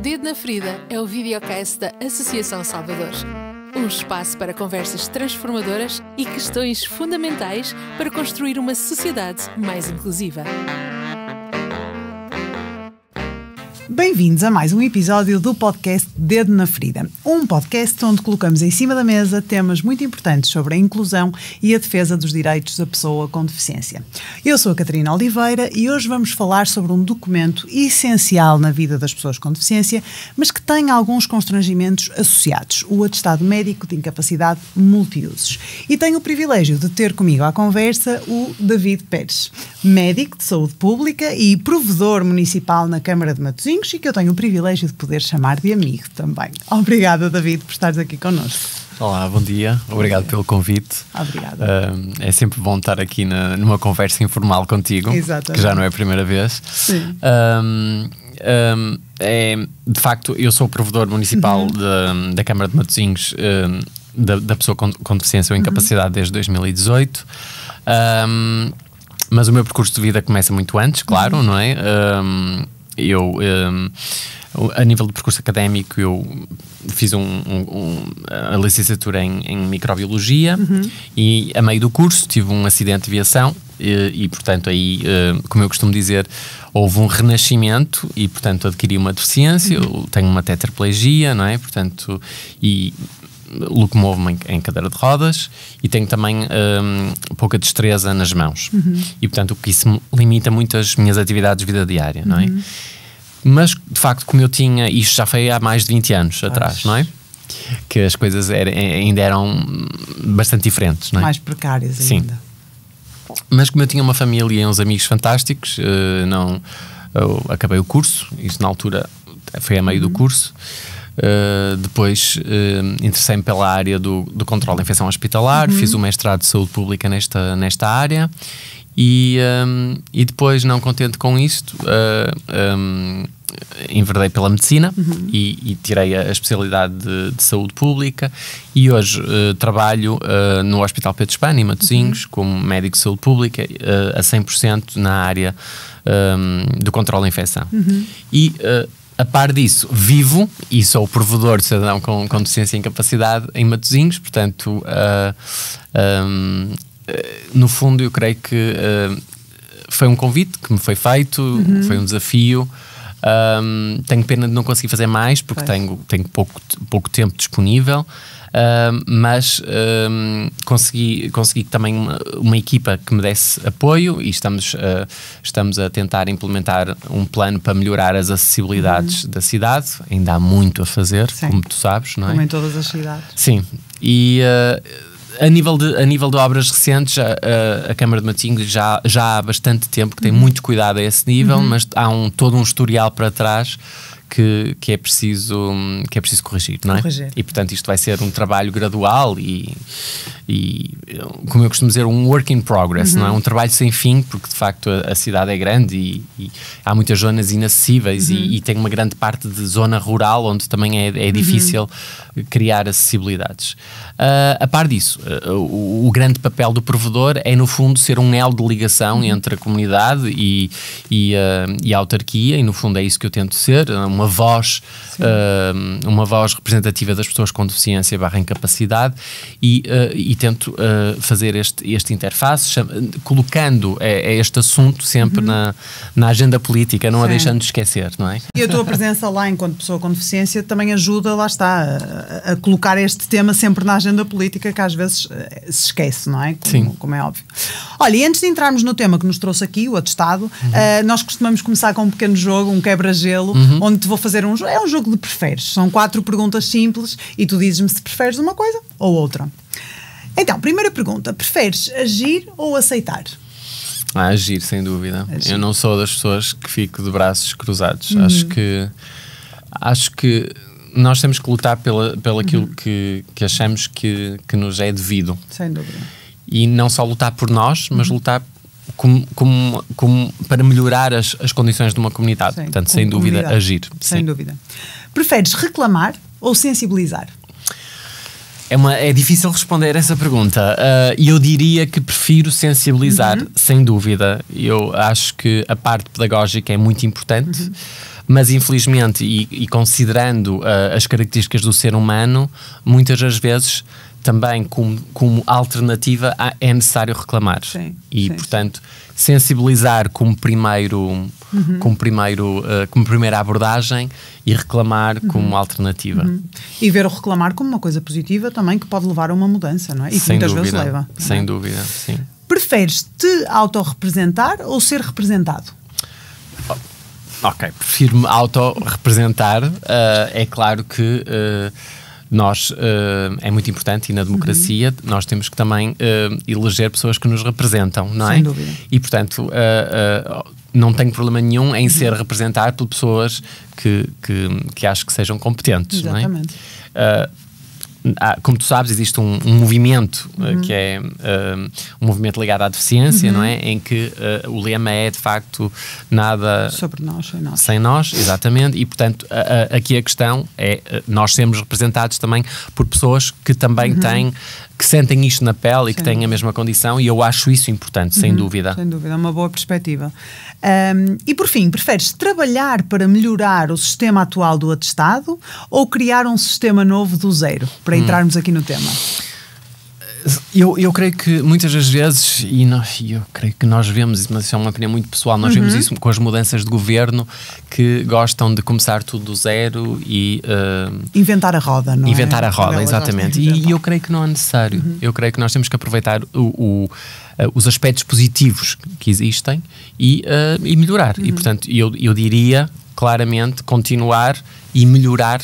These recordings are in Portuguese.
Dedo na Ferida é o videocast da Associação Salvador. Um espaço para conversas transformadoras e questões fundamentais para construir uma sociedade mais inclusiva. Bem-vindos a mais um episódio do podcast Dedo na Ferida. Um podcast onde colocamos em cima da mesa temas muito importantes sobre a inclusão e a defesa dos direitos da pessoa com deficiência. Eu sou a Catarina Oliveira e hoje vamos falar sobre um documento essencial na vida das pessoas com deficiência, mas que tem alguns constrangimentos associados, o Atestado Médico de Incapacidade Multiusos. E tenho o privilégio de ter comigo à conversa o David Pérez, médico de saúde pública e provedor municipal na Câmara de Matosinhos, e que eu tenho o privilégio de poder chamar de amigo também. Obrigada, David, por estares aqui connosco. Olá, bom dia. Obrigado pelo convite. Obrigada. É sempre bom estar aqui numa conversa informal contigo. Exatamente. Que já não é a primeira vez. Sim. De facto, eu sou o provedor municipal da Câmara de Matosinhos da pessoa com deficiência ou incapacidade desde 2018. Mas o meu percurso de vida começa muito antes, claro, não é? A nível de percurso académico, eu fiz a licenciatura em microbiologia e, a meio do curso, tive um acidente de aviação e portanto, aí, como eu costumo dizer, houve um renascimento e, portanto, adquiri uma deficiência. Eu tenho uma tetraplegia, não é? Portanto, e locomovo-me em cadeira de rodas e tenho também pouca destreza nas mãos. E, portanto, o que isso limita muito as minhas atividades de vida diária, não é? Mas, de facto, como eu tinha... Isto já foi há mais de 20 anos atrás, não é? Que as coisas ainda eram bastante diferentes, não é? Mais precárias ainda. Sim. Mas como eu tinha uma família e uns amigos fantásticos, eu acabei o curso. Isto, na altura, foi a meio do curso. Depois interessei-me pela área do controle da infecção hospitalar, fiz o mestrado de saúde pública nesta área e depois, não contente com isto, enverdei pela medicina e tirei a especialidade de saúde pública e hoje trabalho no Hospital Pedro Spano, em Matosinhos, como médico de saúde pública a 100% na área do controle da infecção. E a par disso, vivo e sou o provedor de cidadão com deficiência e incapacidade em Matosinhos, portanto, no fundo, eu creio que foi um convite que me foi feito, foi um desafio. Tenho pena de não conseguir fazer mais, porque tenho pouco tempo disponível. Mas consegui também uma equipa que me desse apoio e estamos a tentar implementar um plano para melhorar as acessibilidades da cidade. Ainda há muito a fazer, como tu sabes, não é? Como em todas as cidades. Sim, e a nível de obras recentes, a Câmara de Matosinhos já há bastante tempo que tem muito cuidado a esse nível, mas há todo um historial para trás que é preciso corrigir, não é? E, portanto, isto vai ser um trabalho gradual e como eu costumo dizer, um work in progress, não é? Um trabalho sem fim, porque, de facto, a cidade é grande e há muitas zonas inacessíveis e tem uma grande parte de zona rural onde também é difícil criar acessibilidades. A par disso, o grande papel do provedor é, no fundo, ser um elo de ligação entre a comunidade e a autarquia, e, no fundo, é isso que eu tento ser, uma voz representativa das pessoas com deficiência / incapacidade e tento fazer este interface, colocando este assunto sempre na agenda política, não a deixando de esquecer, não é? E a tua presença lá enquanto pessoa com deficiência também ajuda, lá está, a colocar este tema sempre na agenda política, que às vezes se esquece, não é? Como é óbvio. Olha, e antes de entrarmos no tema que nos trouxe aqui, o atestado, nós costumamos começar com um pequeno jogo, um quebra-gelo, onde te vou fazer um jogo de preferes. São 4 perguntas simples e tu dizes-me se preferes uma coisa ou outra. Então, primeira pergunta, preferes agir ou aceitar? Agir, sem dúvida. Eu não sou das pessoas que fico de braços cruzados. Acho que nós temos que lutar pelo aquilo que achamos que nos é devido. Sem dúvida. E não só lutar por nós, mas lutar para melhorar as condições de uma comunidade. Portanto, sem dúvida, agir. Sem dúvida. Preferes reclamar ou sensibilizar? É difícil responder essa pergunta. E eu diria que prefiro sensibilizar, sem dúvida. Eu acho que a parte pedagógica é muito importante, mas infelizmente, e considerando as características do ser humano, muitas das vezes também como alternativa é necessário reclamar. Sim, portanto, sensibilizar como primeira abordagem e reclamar como alternativa. E ver o reclamar como uma coisa positiva também, que pode levar a uma mudança, não é? E que sem muitas dúvida, vezes leva. Sem dúvida, sim. Preferes te autorrepresentar ou ser representado? Ok, prefiro-me autorrepresentar. É claro que nós, é muito importante, e na democracia nós temos que também eleger pessoas que nos representam, não é? Sem dúvida. E portanto, não tenho problema nenhum em ser representado por pessoas que acho que sejam competentes. Exatamente. Não é? Como tu sabes, existe um movimento que é um movimento ligado à deficiência, não é? Em que o lema é, de facto, nada sobre nós, sem nós, exatamente, e portanto aqui a questão é nós sermos representados também por pessoas que também têm, que sentem isto na pele e que têm a mesma condição, e eu acho isso importante, sem dúvida. Sem dúvida, é uma boa perspectiva. E por fim, preferes trabalhar para melhorar o sistema atual do atestado ou criar um sistema novo do zero? Para entrarmos aqui no tema. Eu creio que muitas das vezes, eu creio que nós vemos isso, mas isso é uma opinião muito pessoal, nós vemos isso com as mudanças de governo, que gostam de começar tudo do zero e inventar a roda, não é? Inventar a roda, exatamente. E eu creio que não é necessário. Eu creio que nós temos que aproveitar os aspectos positivos que existem e melhorar. E portanto, eu diria claramente continuar e melhorar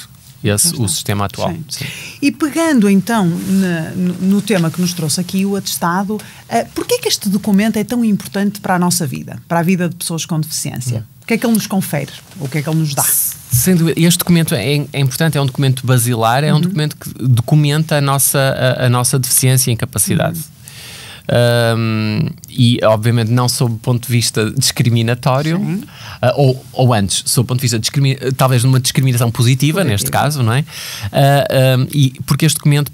o sistema atual. Sim. E pegando então no tema que nos trouxe aqui, o atestado, porquê é que este documento é tão importante para a nossa vida, para a vida de pessoas com deficiência? O que é que ele nos confere? O que é que ele nos dá? Sem dúvida, este documento é importante, é um documento basilar, é um documento que documenta a nossa deficiência e incapacidade. E obviamente não sob o ponto de vista discriminatório, ou antes, sob o ponto de vista talvez numa discriminação positiva, neste caso, não é? E porque este documento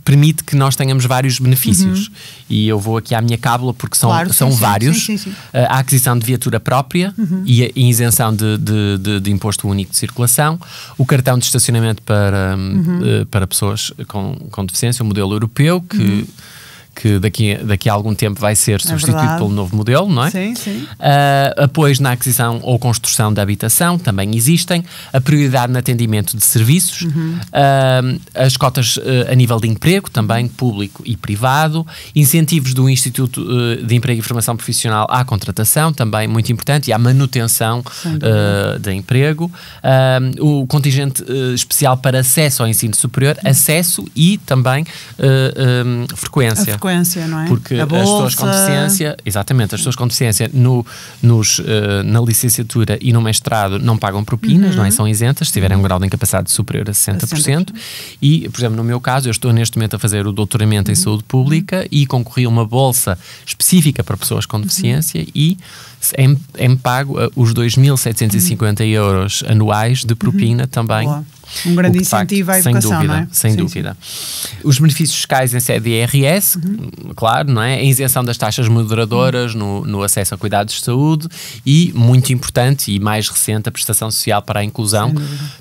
permite que nós tenhamos vários benefícios, e eu vou aqui à minha cábula porque são vários. Sim. A aquisição de viatura própria e a isenção de imposto único de circulação, o cartão de estacionamento para pessoas com deficiência, o modelo europeu, que daqui a algum tempo vai ser substituído pelo novo modelo, não é? Sim. Apoios na aquisição ou construção da habitação também existem, a prioridade no atendimento de serviços, as cotas a nível de emprego, também público e privado, incentivos do Instituto de Emprego e Formação Profissional à contratação, também muito importante, e à manutenção de emprego, o contingente especial para acesso ao ensino superior, acesso e também frequência. Não é? Porque as pessoas com deficiência, exatamente, as pessoas com deficiência na licenciatura e no mestrado não pagam propinas, não é? São isentas, se tiverem um grau de incapacidade superior a 60%. E, por exemplo, no meu caso, eu estou neste momento a fazer o doutoramento em saúde pública e concorri a uma bolsa específica para pessoas com deficiência e é-me pago os 2.750 euros anuais de propina também. Boa. Um grande incentivo à educação, sem dúvida, não é? Sem dúvida. Os benefícios fiscais em sede de IRS, claro, não é? A isenção das taxas moderadoras no acesso a cuidados de saúde e, muito importante e mais recente, a prestação social para a inclusão,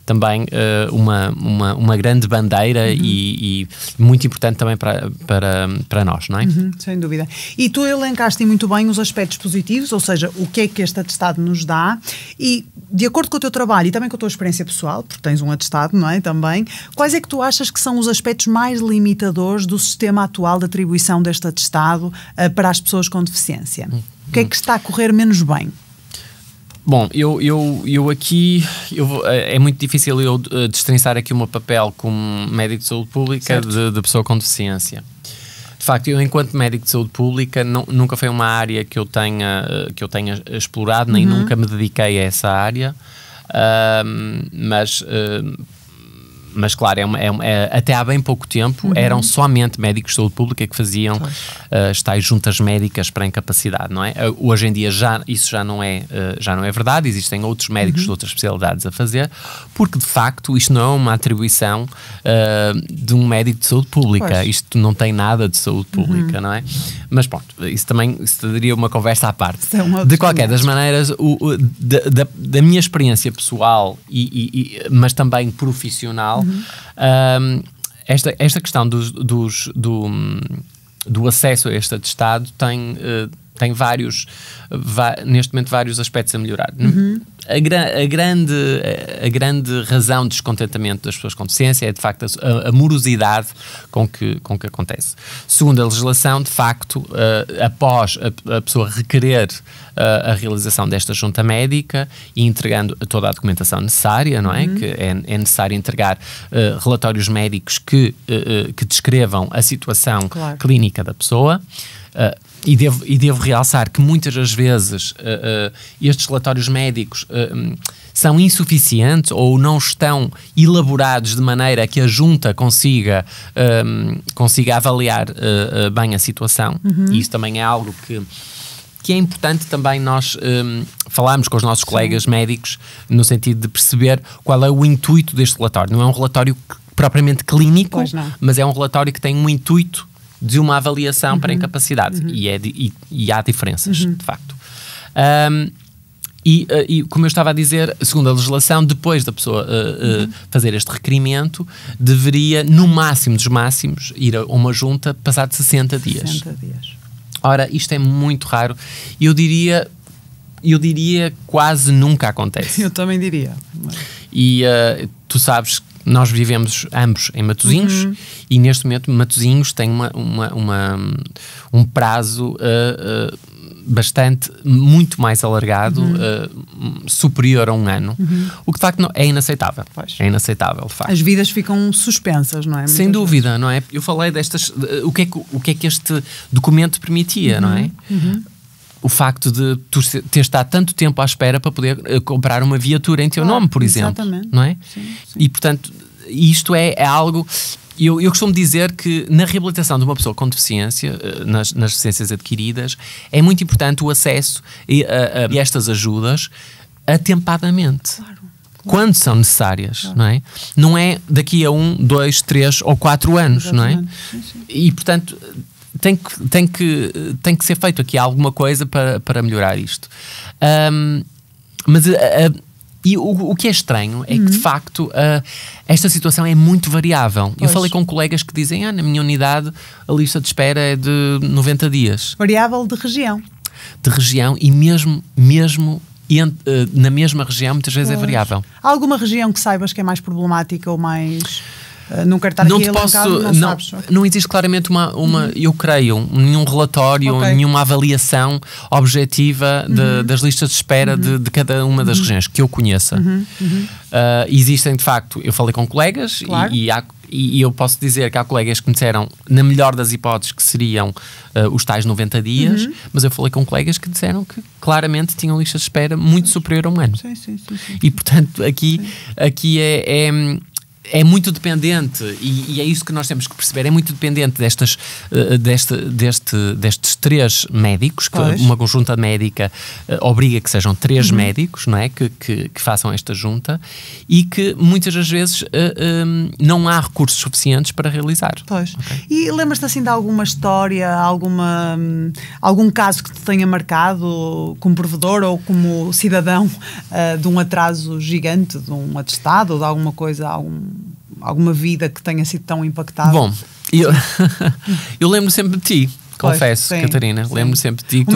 também uma grande bandeira e muito importante também para nós, não é? Sem dúvida. E tu elencaste muito bem os aspectos positivos, ou seja, o que é que este atestado nos dá, e de acordo com o teu trabalho e também com a tua experiência pessoal, porque tens um atestado, não é? Também, quais é que tu achas que são os aspectos mais limitadores do sistema atual de atribuição deste atestado para as pessoas com deficiência? O que é que está a correr menos bem? Bom, eu aqui é muito difícil eu destrinçar aqui o meu papel como médico de saúde pública de pessoa com deficiência. De facto, eu enquanto médico de saúde pública nunca foi uma área que eu tenha explorado, nem nunca me dediquei a essa área, mas mas claro, até há bem pouco tempo eram somente médicos de saúde pública que faziam as tais juntas médicas para incapacidade, não é? Hoje em dia isso já não é verdade, existem outros médicos de outras especialidades a fazer, porque de facto isto não é uma atribuição de um médico de saúde pública, isto não tem nada de saúde pública, não é? Mas pronto, isso daria uma conversa à parte. De qualquer das maneiras, da minha experiência pessoal, mas também profissional, esta questão do acesso a este atestado tem neste momento vários aspectos a melhorar. A grande razão de descontentamento das pessoas com deficiência é de facto a morosidade com que acontece. Segundo a legislação, de facto, após a pessoa requerer a realização desta junta médica e entregando toda a documentação necessária, não é? Que é necessário entregar relatórios médicos que descrevam a situação clínica da pessoa. E devo realçar que muitas das vezes estes relatórios médicos são insuficientes ou não estão elaborados de maneira que a junta consiga avaliar bem a situação. E isso também é algo que é importante também nós falarmos com os nossos colegas médicos no sentido de perceber qual é o intuito deste relatório. Não é um relatório propriamente clínico, mas é um relatório que tem um intuito de uma avaliação para a incapacidade. E há diferenças, de facto. E como eu estava a dizer, segundo a legislação, depois da pessoa fazer este requerimento, deveria, no máximo dos máximos, ir a uma junta passado 60 dias. 60 dias. Ora, isto é muito raro. Eu diria quase nunca acontece. Eu também diria. E tu sabes que nós vivemos ambos em Matosinhos e neste momento Matosinhos tem um prazo muito mais alargado, superior a um ano, o que de facto é inaceitável. É inaceitável, de facto. As vidas ficam suspensas, não é? Sem dúvida, não é? Eu falei destas, o que é que este documento permitia, não é? O facto de tu ter estado tanto tempo à espera para poder comprar uma viatura em teu nome, por exemplo. Exatamente. Não é? Sim. E, portanto, isto é algo... Eu costumo dizer que na reabilitação de uma pessoa com deficiência, nas deficiências adquiridas, é muito importante o acesso a estas ajudas atempadamente. Claro. Quando são necessárias, não é? Não é daqui a 1, 2, 3 ou 4 anos, exatamente. Não é? Sim. E, portanto... Tem que ser feito aqui alguma coisa para melhorar isto. Mas o que é estranho é que, de facto, esta situação é muito variável. Eu falei com colegas que dizem, na minha unidade a lista de espera é de 90 dias. Variável de região. De região e mesmo na mesma região muitas vezes é variável. Há alguma região que saibas que é mais problemática ou mais... Não quero estar aqui elencado, sabes. Não existe claramente eu creio, nenhum relatório, nenhuma avaliação objetiva das listas de espera de cada uma das regiões que eu conheça. Existem, de facto, eu falei com colegas e eu posso dizer que há colegas que me disseram, na melhor das hipóteses, que seriam os tais 90 dias, mas eu falei com colegas que disseram que claramente tinham listas de espera muito superior a um ano. Sim. E, portanto, aqui é muito dependente, e é isso que nós temos que perceber, é muito dependente destes 3 médicos, que uma conjunta médica obriga que sejam 3 médicos, não é? Que façam esta junta, e que muitas das vezes não há recursos suficientes para realizar. E lembras-te assim de alguma história, algum caso que te tenha marcado como provedor ou como cidadão de um atraso gigante, de um atestado ou de alguma coisa, alguma vida que tenha sido tão impactada? Bom, eu lembro sempre de ti. Confesso, Catarina, lembro sempre de ti que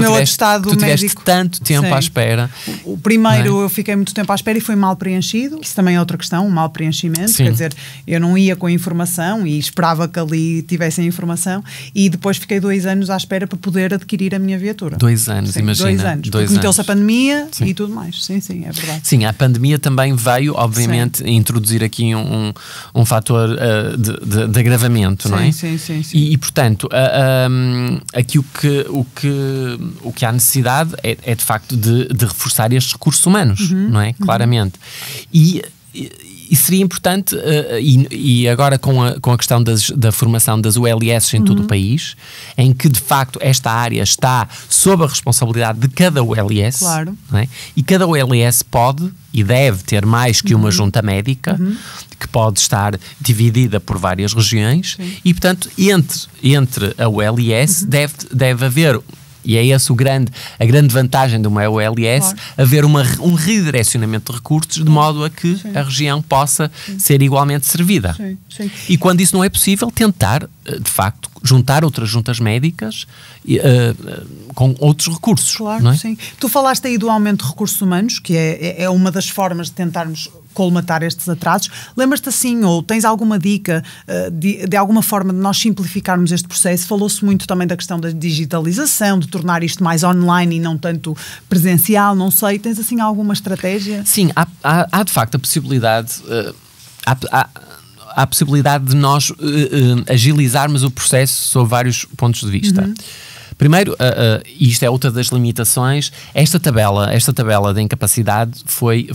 tu tiveste tanto tempo à espera. O primeiro eu fiquei muito tempo à espera e foi mal preenchido. Isso também é outra questão, um mal preenchimento. Quer dizer, eu não ia com a informação e esperava que ali tivessem a informação, e depois fiquei 2 anos à espera para poder adquirir a minha viatura. 2 anos, imagina. 2 anos. Porque meteu-se a pandemia e tudo mais. Sim, é verdade. Sim, a pandemia também veio, obviamente, introduzir aqui um fator de agravamento, não é? Sim. E portanto, aqui o que há necessidade é de facto de reforçar estes recursos humanos, não é? Claramente. E E seria importante, e agora com a questão da formação das ULS em todo o país, em que de facto esta área está sob a responsabilidade de cada ULS, claro. Não é? E cada ULS pode e deve ter mais que uma junta médica, que pode estar dividida por várias regiões, e portanto entre a ULS deve haver. E é essa a grande vantagem de uma ULS, claro. Haver um redirecionamento de recursos de modo a que a região possa ser igualmente servida. Sim. E quando isso não é possível, tentar, de facto, juntar outras juntas médicas com outros recursos. Claro, não é? Sim. Tu falaste aí do aumento de recursos humanos, que é uma das formas de tentarmos colmatar estes atrasos. Lembras-te assim, ou tens alguma dica de alguma forma de nós simplificarmos este processo? Falou-se muito também da questão da digitalização, de tornar isto mais online e não tanto presencial, não sei. Tens assim alguma estratégia? Sim, há de facto a possibilidade... Há a possibilidade de nós agilizarmos o processo sob vários pontos de vista. Primeiro, e isto é outra das limitações, esta tabela da incapacidade foi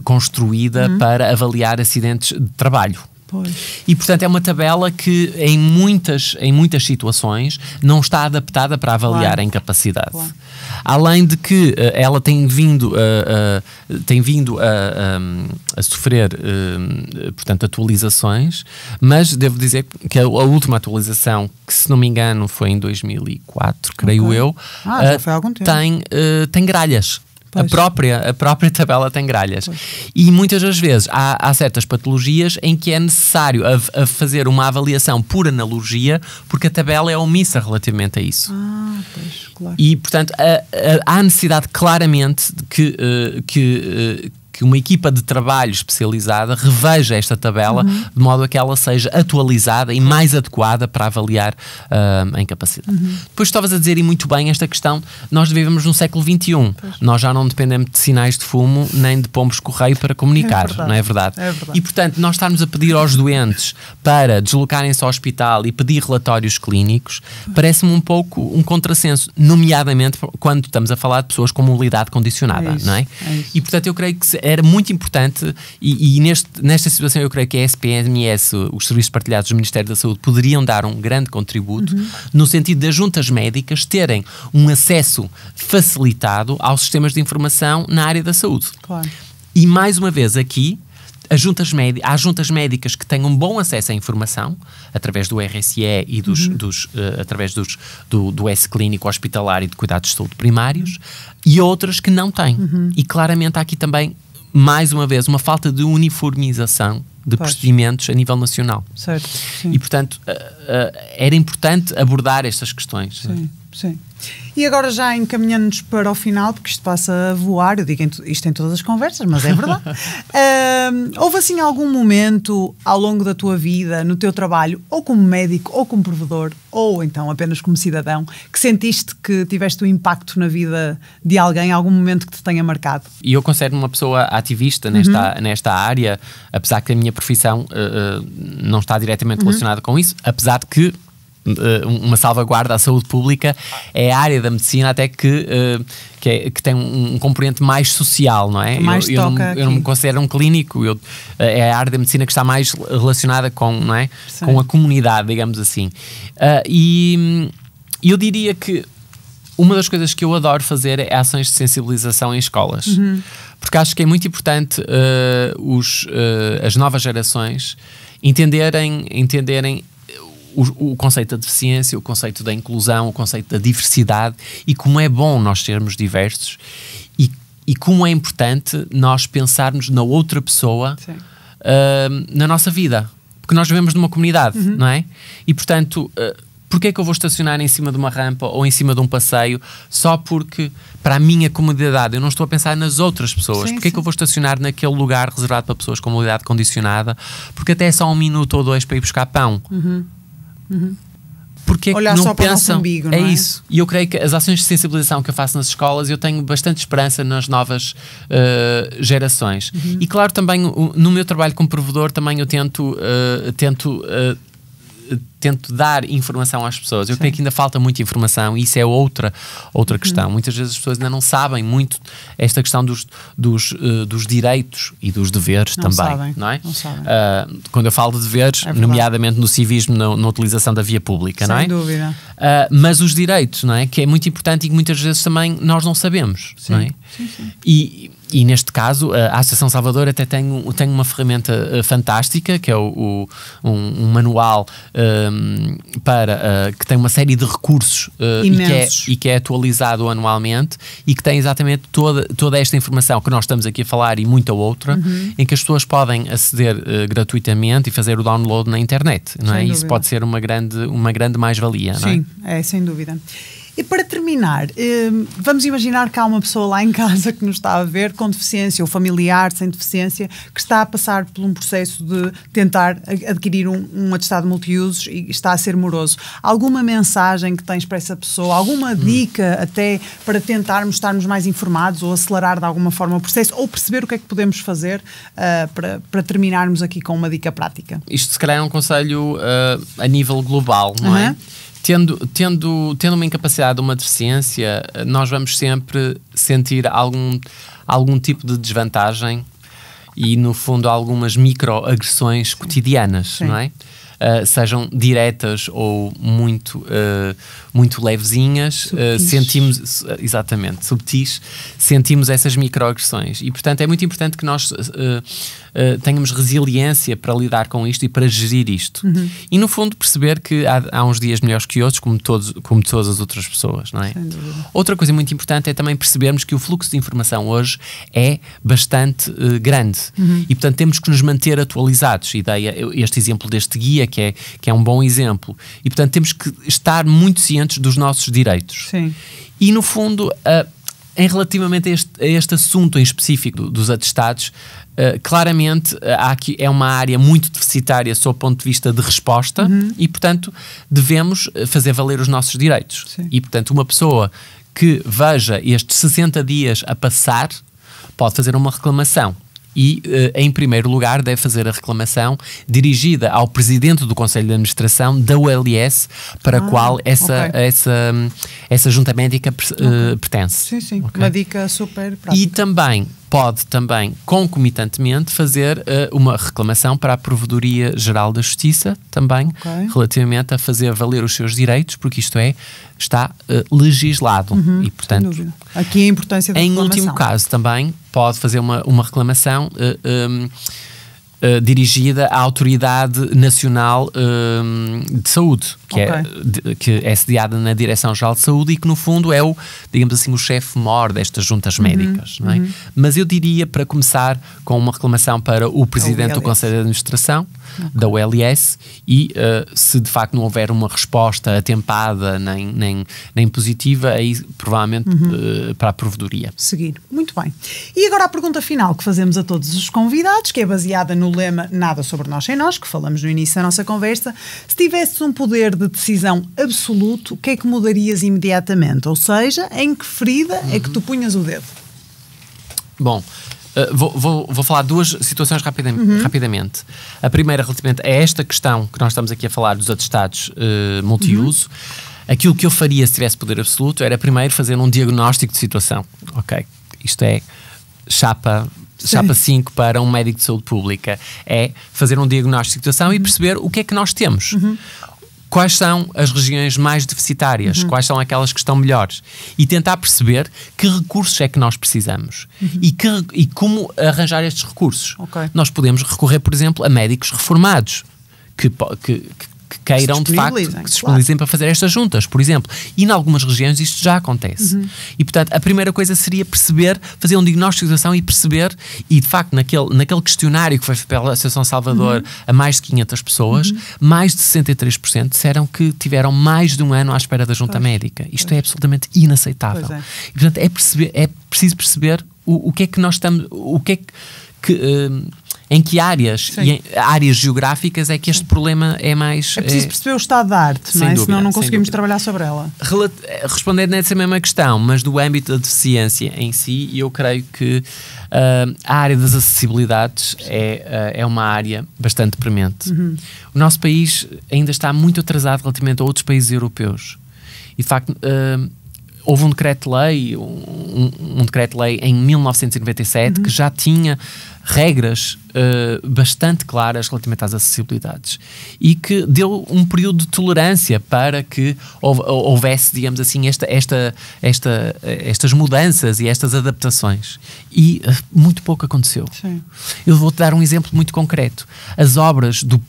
construída para avaliar acidentes de trabalho. Pois. E, portanto, é uma tabela que em muitas situações não está adaptada para avaliar a incapacidade. Claro. Além de que ela tem vindo a sofrer, portanto, atualizações, mas devo dizer que a última atualização, que se não me engano foi em 2004, creio eu, já foi há algum tempo. tem gralhas. A própria tabela tem gralhas. Pois. E muitas das vezes há certas patologias em que é necessário a fazer uma avaliação por analogia, porque a tabela é omissa relativamente a isso. Pois, claro. E, portanto, há necessidade claramente de que uma equipa de trabalho especializada reveja esta tabela de modo a que ela seja atualizada e mais adequada para avaliar a incapacidade. Depois estavas a dizer, e muito bem, esta questão, nós vivemos no século XXI. Nós já não dependemos de sinais de fumo nem de pombos-correio para comunicar, não é verdade? É verdade. E, portanto, nós estarmos a pedir aos doentes para deslocarem-se ao hospital e pedir relatórios clínicos, parece-me um pouco um contrassenso, nomeadamente quando estamos a falar de pessoas com mobilidade condicionada, não é? E, portanto, eu creio que era muito importante e nesta situação eu creio que a SPMS, os Serviços Partilhados do Ministério da Saúde, poderiam dar um grande contributo no sentido das juntas médicas terem um acesso facilitado aos sistemas de informação na área da saúde. Claro. E mais uma vez aqui, há juntas médicas que tenham bom acesso à informação através do RSE e através do S-Clínico hospitalar e de cuidados de saúde primários, e outras que não têm. E claramente há aqui também, mais uma vez, uma falta de uniformização de procedimentos a nível nacional. Certo. Sim. E, portanto, era importante abordar estas questões. Sim. E agora já encaminhando-nos para o final, porque isto passa a voar, eu digo isto em todas as conversas, mas é verdade. Houve assim algum momento ao longo da tua vida, no teu trabalho, ou como médico, ou como provedor, ou então apenas como cidadão, que sentiste que tiveste um impacto na vida de alguém, algum momento que te tenha marcado? E eu considero-me uma pessoa ativista nesta área, apesar que a minha profissão não está diretamente relacionada com isso, apesar de que uma salvaguarda à saúde pública é a área da medicina até que tem um componente mais social, não é? Eu não me considero um clínico, é a área da medicina que está mais relacionada com, não é? Com a comunidade, digamos assim. E eu diria que uma das coisas que eu adoro fazer é ações de sensibilização em escolas, porque acho que é muito importante as novas gerações entenderem o conceito da deficiência, o conceito da inclusão, o conceito da diversidade e como é bom nós sermos diversos e como é importante nós pensarmos na outra pessoa na nossa vida. Porque nós vivemos numa comunidade, não é? E, portanto, porquê é que eu vou estacionar em cima de uma rampa ou em cima de um passeio só porque, para a minha comodidade, eu não estou a pensar nas outras pessoas? Porquê é que eu vou estacionar naquele lugar reservado para pessoas com mobilidade condicionada? Porque até é só 1 minuto ou 2 para ir buscar pão. Porque olhar não só para pensam, o nosso umbigo, não é? Isso. E eu creio que as ações de sensibilização que eu faço nas escolas, eu tenho bastante esperança nas novas gerações. E claro, também no meu trabalho como provedor, também eu tento tento dar informação às pessoas. Eu creio que ainda falta muita informação e isso é outra questão. Muitas vezes as pessoas ainda não sabem muito esta questão dos direitos e dos deveres não também. Sabem. Não é? Não sabem. Quando eu falo de deveres, nomeadamente no civismo, na utilização da via pública, não é? Sem dúvida. Mas os direitos, não é? Que é muito importante e que muitas vezes também nós não sabemos, sim. não é? Sim. E neste caso, a Associação Salvador até tem uma ferramenta fantástica, que é um manual que tem uma série de recursos e que é atualizado anualmente e que tem exatamente toda esta informação que nós estamos aqui a falar e muita outra, em que as pessoas podem aceder gratuitamente e fazer o download na internet, não é? Isso pode ser uma grande mais-valia, não é? Sim, sem dúvida. E para terminar, vamos imaginar que há uma pessoa lá em casa que nos está a ver com deficiência ou familiar sem deficiência que está a passar por um processo de tentar adquirir um atestado multiusos e está a ser moroso. Alguma mensagem que tens para essa pessoa? Alguma dica até para tentarmos estarmos mais informados ou acelerar de alguma forma o processo ou perceber o que é que podemos fazer para terminarmos aqui com uma dica prática? Isto se calhar é um conselho a nível global, não é? Tendo uma incapacidade, uma deficiência, nós vamos sempre sentir algum tipo de desvantagem e, no fundo, algumas microagressões cotidianas, não é? Sejam diretas ou muito levezinhas, sentimos, exatamente, subtis, sentimos essas microagressões e, portanto, é muito importante que nós tenhamos resiliência para lidar com isto e para gerir isto. E, no fundo, perceber que há uns dias melhores que outros, como todas as outras pessoas, não é? Outra coisa muito importante é também percebermos que o fluxo de informação hoje é bastante grande e, portanto, temos que nos manter atualizados. Este exemplo deste guia, que é um bom exemplo. E, portanto, temos que estar muito cientes dos nossos direitos. Sim. E, no fundo, relativamente a este assunto em específico dos atestados, claramente aqui é uma área muito deficitária sob o ponto de vista de resposta e, portanto, devemos fazer valer os nossos direitos. Sim. E, portanto, uma pessoa que veja estes 60 dias a passar pode fazer uma reclamação. E, em primeiro lugar, deve fazer a reclamação dirigida ao Presidente do Conselho de Administração da ULS, para a qual essa junta médica pertence. Sim. Okay. Uma dica super prática. E pode concomitantemente fazer uma reclamação para a Provedoria Geral da Justiça, também, relativamente a fazer valer os seus direitos, porque isto está legislado. E, portanto, aqui a importância da reclamação. Em último caso, também pode fazer uma reclamação dirigida à Autoridade Nacional de Saúde, que é sediada na Direção-Geral de Saúde e que, no fundo, é digamos assim, o chefe-mor destas juntas médicas. Não é? Mas eu diria, para começar, com uma reclamação para o Presidente do Conselho de Administração, da ULS, e se de facto não houver uma resposta atempada nem positiva, aí provavelmente para a Provedoria. Seguir. Muito bem. E agora a pergunta final que fazemos a todos os convidados, que é baseada no lema Nada sobre nós sem nós, que falamos no início da nossa conversa. Se tivesses um poder de decisão absoluto, o que é que mudarias imediatamente? Ou seja, em que ferida é que tu punhas o dedo? Bom, vou falar duas situações rapidamente. A primeira, relativamente a esta questão que nós estamos aqui a falar dos atestados multiuso. Aquilo que eu faria se tivesse poder absoluto era primeiro fazer um diagnóstico de situação. Ok, isto é chapa 5 para um médico de saúde pública. É fazer um diagnóstico de situação e perceber o que é que nós temos. Quais são as regiões mais deficitárias? Quais são aquelas que estão melhores? E tentar perceber que recursos é que nós precisamos e como arranjar estes recursos. Nós podemos recorrer, por exemplo, a médicos reformados que queiram, de facto, que se disponibilizem para fazer estas juntas, por exemplo. E em algumas regiões isto já acontece. E, portanto, a primeira coisa seria fazer um diagnóstico de situação e perceber, e de facto, naquele questionário que foi feito pela Associação Salvador a mais de 500 pessoas, mais de 63% disseram que tiveram mais de um ano à espera da junta médica. Isto é absolutamente inaceitável. E, portanto, é preciso perceber o que é que nós estamos... em que áreas, e em áreas geográficas é que este problema é mais... É preciso perceber o estado da arte, não é? Dúvida, Senão não conseguimos trabalhar sobre ela. Respondendo nessa mesma questão, mas do âmbito da deficiência em si, eu creio que a área das acessibilidades é uma área bastante premente. O nosso país ainda está muito atrasado relativamente a outros países europeus. E de facto... houve um decreto-lei, um decreto-lei em 1997 que já tinha regras bastante claras relativamente às acessibilidades e que deu um período de tolerância para que houvesse, digamos assim, estas mudanças e estas adaptações. E muito pouco aconteceu. Sim. Eu vou-te dar um exemplo muito concreto. As obras do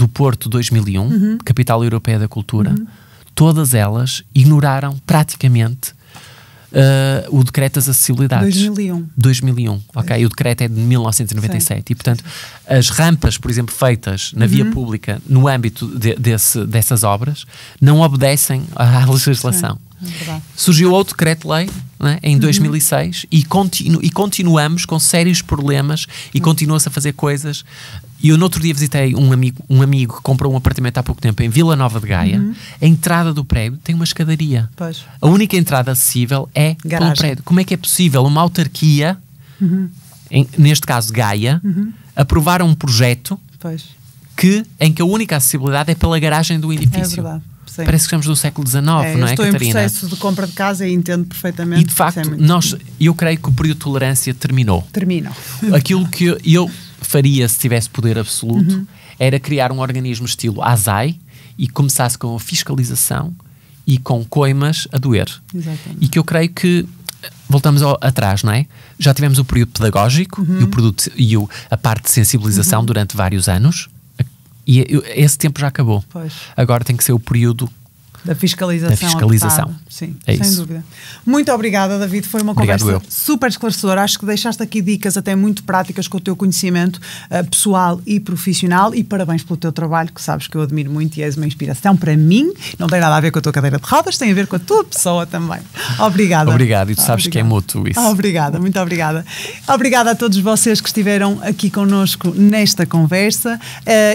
Porto 2001, Capital Europeia da Cultura, todas elas ignoraram praticamente o decreto das acessibilidades. 2001, ok? O decreto é de 1997. Sim. E, portanto, as rampas, por exemplo, feitas na via pública no âmbito dessas obras, não obedecem à legislação. É surgiu outro decreto-lei, né, em 2006 e continuamos com sérios problemas e continua-se a fazer coisas. E eu no outro dia visitei um amigo que comprou um apartamento há pouco tempo em Vila Nova de Gaia. A entrada do prédio tem uma escadaria. Pois. A única entrada acessível é pelo prédio. Como é que é possível uma autarquia, neste caso Gaia, aprovar um projeto em que a única acessibilidade é pela garagem do edifício? É verdade. Sim. Parece que estamos no século XIX, não é, Catarina? Estou em processo de compra de casa e entendo perfeitamente. E de facto, eu creio que o período de tolerância terminou. Aquilo que eu faria se tivesse poder absoluto era criar um organismo estilo ASAI e começasse com a fiscalização e com coimas a doer. Exatamente. E que eu creio que voltamos atrás, não é? Já tivemos o período pedagógico e a parte de sensibilização durante vários anos. E esse tempo já acabou. Pois. Agora tem que ser o período da fiscalização. Sim, sem dúvida. Muito obrigada, David. Foi uma conversa super esclarecedora. Acho que deixaste aqui dicas até muito práticas com o teu conhecimento pessoal e profissional. E parabéns pelo teu trabalho, que sabes que eu admiro muito e és uma inspiração para mim. Não tem nada a ver com a tua cadeira de rodas, tem a ver com a tua pessoa também. Obrigada. Obrigado. E tu sabes que é mútuo isso. Obrigada, muito obrigada. Obrigada a todos vocês que estiveram aqui connosco nesta conversa.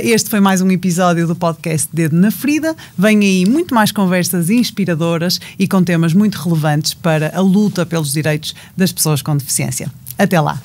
Este foi mais um episódio do podcast Dedo na Ferida. Vem aí muito mais conversas inspiradoras e com temas muito relevantes para a luta pelos direitos das pessoas com deficiência. Até lá!